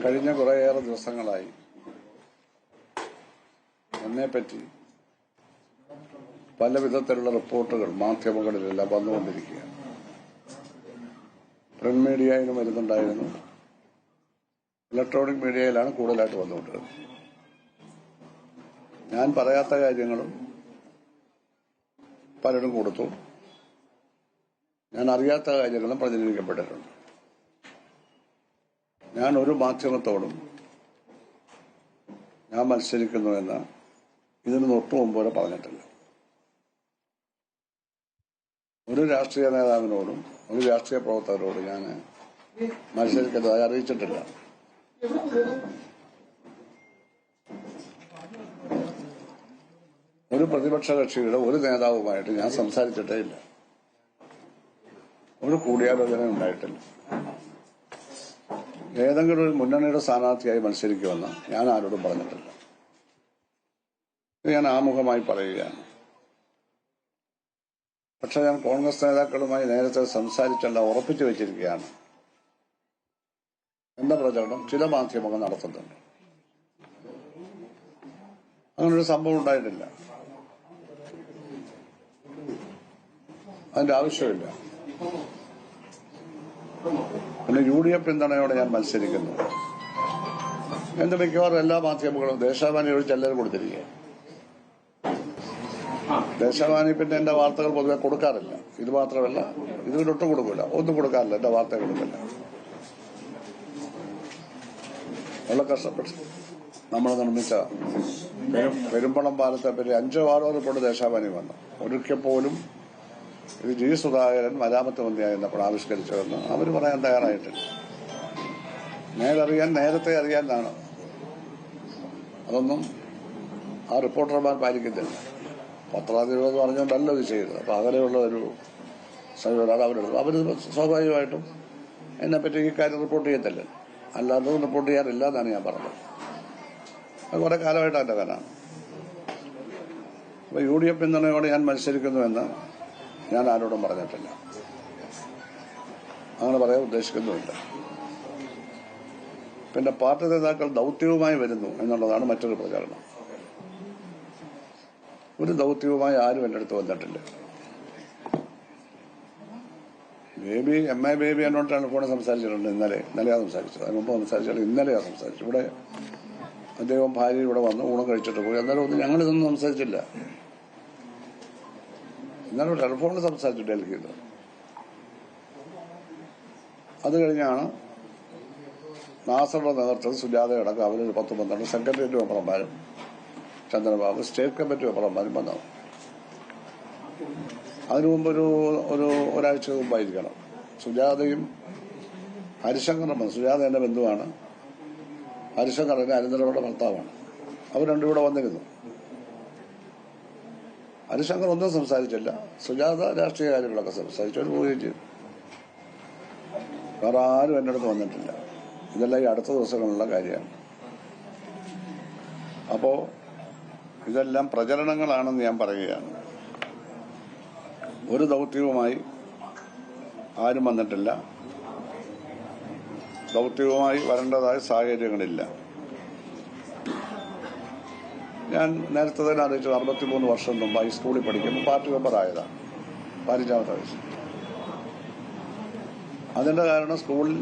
കഴിഞ്ഞ കുറേയേറെ ദിവസങ്ങളായി എന്നെപ്പറ്റി പല വിധത്തിലുള്ള റിപ്പോർട്ടുകൾ മാധ്യമങ്ങളിലെല്ലാം വന്നുകൊണ്ടിരിക്കുകയാണ്. പ്രിന്റ് മീഡിയയിലും വരുന്നുണ്ടായിരുന്നു, ഇലക്ട്രോണിക് മീഡിയയിലാണ് കൂടുതലായിട്ട് വന്നുകൊണ്ടിരുന്നത്. ഞാൻ പറയാത്ത കാര്യങ്ങളും പലരും കൊടുത്തു, ഞാൻ അറിയാത്ത കാര്യങ്ങളും പ്രചരിപ്പിക്കപ്പെട്ടിട്ടുണ്ട്. ഞാൻ ഒരു മാധ്യമത്തോടും ഞാൻ മത്സരിക്കുന്നുവെന്ന് ഇതിന് തൊട്ടു മുമ്പ് വരെ പറഞ്ഞിട്ടില്ല. ഒരു രാഷ്ട്രീയ നേതാവിനോടും ഒരു രാഷ്ട്രീയ പ്രവർത്തകരോടും ഞാൻ മത്സരിക്കുന്നതായി അറിയിച്ചിട്ടില്ല. ഒരു പ്രതിപക്ഷ കക്ഷിയുടെ ഒരു നേതാവുമായിട്ട് ഞാൻ സംസാരിച്ചിട്ടേ ഇല്ല. ഒരു കൂടിയാലോചന ഉണ്ടായിട്ടില്ല. ഏതെങ്കിലും ഒരു മുന്നണിയുടെ സ്ഥാനാർത്ഥിയായി മത്സരിക്കുമെന്ന് ഞാൻ ആരോടും പറഞ്ഞിട്ടില്ല. ഇത് ഞാൻ ആമുഖമായി പറയുകയാണ്. പക്ഷെ ഞാൻ കോൺഗ്രസ് നേതാക്കളുമായി നേരത്തെ സംസാരിച്ചെല്ലാം ഉറപ്പിച്ചു വെച്ചിരിക്കുകയാണ് എന്ന പ്രചരണം ചില മാധ്യമങ്ങൾ നടത്തുന്നുണ്ട്. അങ്ങനൊരു സംഭവം ഉണ്ടായിട്ടില്ല, അതിന്റെ ആവശ്യമില്ല. പിന്നെ UDF പിന്തുണയോടെ ഞാൻ മത്സരിക്കുന്നു എന്റെ മിക്കവാറും എല്ലാ മാധ്യമങ്ങളും ദേശാഭിമാനിയോട് ചെല്ലൽ കൊടുത്തിരിക്കുക. ദേശാഭിമാനി പിന്നെ എന്റെ വാർത്തകൾ പൊതുവെ കൊടുക്കാറില്ല. ഇത് മാത്രമല്ല, ഇതിനൊട്ടും കൊടുക്കില്ല, ഒന്നും കൊടുക്കാറില്ല, എന്റെ വാർത്ത കൊടുക്കില്ല. വളരെ കഷ്ടപ്പെട്ട് നമ്മൾ നിർമ്മിച്ച പെരുമ്പളം പാലത്തെ പറ്റി 5-6 റിപ്പോർട്ട് ദേശാഭിമാനി വന്നു. ഒരിക്കൽ പോലും ഇത് G. സുധാകരൻ മരാമത്ത് മന്ത്രിയായിരുന്നപ്പോൾ ആവിഷ്കരിച്ചതെന്ന് അവർ പറയാൻ തയ്യാറായിട്ടില്ല. നേരറിയാൻ നേരത്തെ അറിയാനാണ്. അതൊന്നും ആ റിപ്പോർട്ടർമാർ പാലിക്കുന്നില്ല. പത്രാധിപർ എന്ന് പറഞ്ഞുകൊണ്ടല്ല ഇത് ചെയ്തത്. അപ്പൊ അങ്ങനെയുള്ള ഒരു സമീപനമാണ് അവരെടുത്തത്. അവർ സ്വാഭാവികമായിട്ടും എന്നെപ്പറ്റി ഈ കാര്യം റിപ്പോർട്ട് ചെയ്യത്തില്ല, അല്ലാതെ റിപ്പോർട്ട് ചെയ്യാറില്ല എന്നാണ് ഞാൻ പറഞ്ഞത്. അത് കുറെ കാലമായിട്ട് അതിന്റെ കാലാണ്. അപ്പൊ UDF പിന്തുണയോടെ ഞാൻ മത്സരിക്കുന്നുവെന്ന് ഞാൻ ആരോടും പറഞ്ഞിട്ടില്ല, അങ്ങനെ പറയാൻ ഉദ്ദേശിക്കുന്നുമില്ല. പിന്നെ പാർട്ടി നേതാക്കൾ ദൌത്യവുമായി വരുന്നു എന്നുള്ളതാണ് മറ്റൊരു പ്രചാരണം. ഒരു ദൌത്യവുമായി ആരും എന്റെ അടുത്ത് വന്നിട്ടില്ല. ബേബി MA ബേബി എന്നോട് ടെലിഫോണിൽ സംസാരിച്ചിട്ടുണ്ട്. ഇന്നലെയാണ് സംസാരിച്ചത്. അതിന് മുമ്പ് സംസാരിച്ചാലും ഇന്നലെയാണ് സംസാരിച്ചത്. ഇവിടെ അദ്ദേഹം ഭാര്യ ഇവിടെ വന്ന് ഊണം കഴിച്ചിട്ട് പോയി. എന്നാലും ഒന്നും ഞങ്ങളിതൊന്നും സംസാരിച്ചില്ല. ഇന്നലെ ടെലിഫോണിൽ സംസാരിച്ചു ഡൽഹിയിൽ. അത് കഴിഞ്ഞാണ് നാസറുടെ നേതൃത്വത്തിൽ സുജാതയടക്കം അവരൊരു 10-12 സെക്രട്ടേറിയറ്റ് മെമ്പർമാരും ചന്ദ്രബാബു സ്റ്റേറ്റ് കമ്മിറ്റി മെമ്പർമാരും വന്നത്. അതിനു മുമ്പ് ഒരാഴ്ച മുമ്പായിരിക്കണം സുജാതയും ഹരിശങ്കറും വന്നു. സുജാത എന്റെ ബന്ധുവാണ്, ഹരിശങ്കർ എന്റെ അനന്തരവരുടെ ഭർത്താവാണ്. അവർ രണ്ടും ഇവിടെ വന്നിരുന്നു. ഹരിശങ്കർ ഒന്നും സംസാരിച്ചില്ല. സുജാത രാഷ്ട്രീയ കാര്യങ്ങളൊക്കെ സംസാരിച്ചു, അവർ പോവുകയും ചെയ്തു. വേറെ ആരും എന്റെ അടുത്ത് വന്നിട്ടില്ല. ഇതെല്ലാം ഈ അടുത്ത ദിവസങ്ങളിലുള്ള കാര്യമാണ്. അപ്പോ ഇതെല്ലാം പ്രചരണങ്ങളാണെന്ന് ഞാൻ പറയുകയാണ്. ഒരു ദൌത്യവുമായി ആരും വന്നിട്ടില്ല. ദൌത്യവുമായി വരേണ്ടതായ സാഹചര്യങ്ങളില്ല. ഞാൻ നേരത്തെ തന്നെ അറിയിച്ചു, 63 വർഷം മുമ്പ് ഹൈസ്കൂളിൽ പഠിക്കുമ്പോൾ പാർട്ടി മെമ്പറായതാണ് 15-ാമത്തെ വയസ്സ്. അതിന്റെ കാരണം സ്കൂളിൽ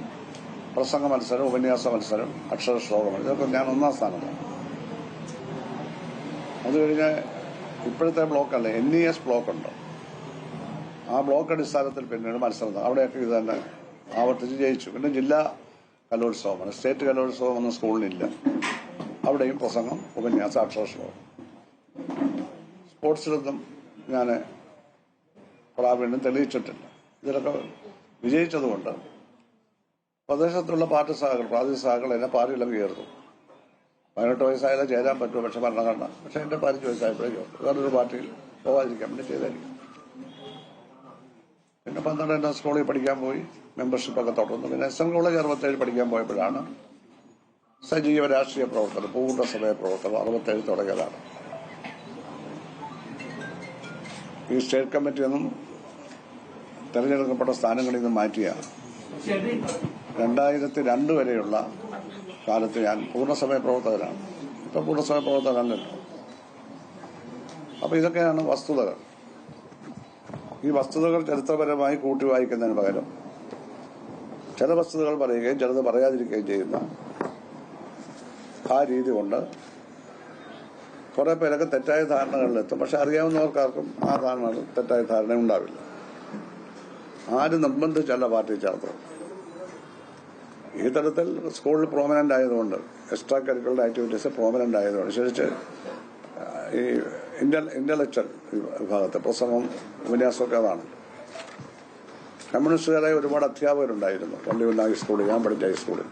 പ്രസംഗ മത്സരം, ഉപന്യാസ മത്സരം, അക്ഷര ശ്ലോകം, ഇതൊക്കെ ഞാൻ 1ാം സ്ഥാനത്താണ്. അത് കഴിഞ്ഞ് ഇപ്പോഴത്തെ ബ്ലോക്കല്ല, NES ബ്ലോക്കുണ്ട്. ആ ബ്ലോക്ക് അടിസ്ഥാനത്തിൽ പിന്നീട് മത്സരം, അവിടെയൊക്കെ ഇത് തന്നെ ആവർത്തിച്ച് ജയിച്ചു. പിന്നെ ജില്ലാ കലോത്സവമാണ്. സ്റ്റേറ്റ് കലോത്സവം ഒന്നും സ്കൂളിനില്ല. അവിടെയും പ്രസംഗം, ഉപന്യാസ, അക്ഷര ശ്ലോകം. സ്പോർട്സിലൊന്നും ഞാൻ പ്രാവീണ്യം തെളിയിച്ചിട്ടില്ല. ഇതിലൊക്കെ വിജയിച്ചതുകൊണ്ട് പ്രദേശത്തുള്ള പാർട്ടി സഹകൾ, പ്രാദേശിക സഹകൾ എന്നെ പാർട്ടിയിലൊക്കെ ചേർത്തു. 18 വയസ്സായാലും ചേരാൻ പറ്റുമോ? പക്ഷെ ഭരണഘടന, പക്ഷെ എന്റെ 15 വയസ്സായപ്പോഴേ ചേർത്തു. വേറൊരു പാർട്ടിയിൽ പോകാതിരിക്കാൻ വേണ്ടി ചെയ്തായിരിക്കും. പിന്നെ 12 സ്കൂളിൽ പഠിക്കാൻ പോയി, മെമ്പർഷിപ്പൊക്കെ തുടർന്നു. പിന്നെ SN കോളേജ് 67 പഠിക്കാൻ പോയപ്പോഴാണ് സജീവ രാഷ്ട്രീയ പ്രവർത്തനം, പൂർണ്ണ സമയ പ്രവർത്തനം 67 തുടങ്ങിയതാണ്. ഈ സ്റ്റേറ്റ് കമ്മിറ്റി ഒന്നും തെരഞ്ഞെടുക്കപ്പെട്ട സ്ഥാനങ്ങളിൽ നിന്ന് മാറ്റിയാണ്. 2002 വരെയുള്ള കാലത്ത് ഞാൻ പൂർണ്ണസമയ പ്രവർത്തകനാണ്. ഇപ്പം പൂർണ്ണസമയ പ്രവർത്തകനല്ലല്ലോ. അപ്പോൾ ഇതൊക്കെയാണ് വസ്തുതകൾ. ഈ വസ്തുതകൾ ചരിത്രപരമായി കൂട്ടി വായിക്കുന്നതിന് പകരം ചില വസ്തുതകൾ പറയുകയും ചിലത് പറയാതിരിക്കുകയും ചെയ്യുന്ന ആ രീതി കൊണ്ട് കുറെ പേരൊക്കെ തെറ്റായ ധാരണകളിലെത്തും. പക്ഷെ അറിയാവുന്നവർക്കാർക്കും ആ ധാരണ തെറ്റായ ധാരണ ഉണ്ടാവില്ല. ആരും നിർബന്ധിച്ചല്ല പാർട്ടി ചേർത്തത്. ഈ തരത്തിൽ സ്കൂളിൽ പ്രോമിനന്റ് ആയതുകൊണ്ട്, എക്സ്ട്രാ കരിക്കുലർ ആക്ടിവിറ്റീസ് പ്രോമിനന്റ് ആയതുകൊണ്ട്, ശരിച്ച് ഈ ഇന്റലക്ച്വൽ വിഭാഗത്തെ പ്രസംഗം ഉപന്യാസമൊക്കെ അതാണ്. കമ്മ്യൂണിസ്റ്റുകാരായ ഒരുപാട് അധ്യാപകരുണ്ടായിരുന്നു പള്ളിയുന്ന ഹൈസ്കൂളിൽ, ഞാൻ പഠിച്ച ഹൈസ്കൂളിൽ.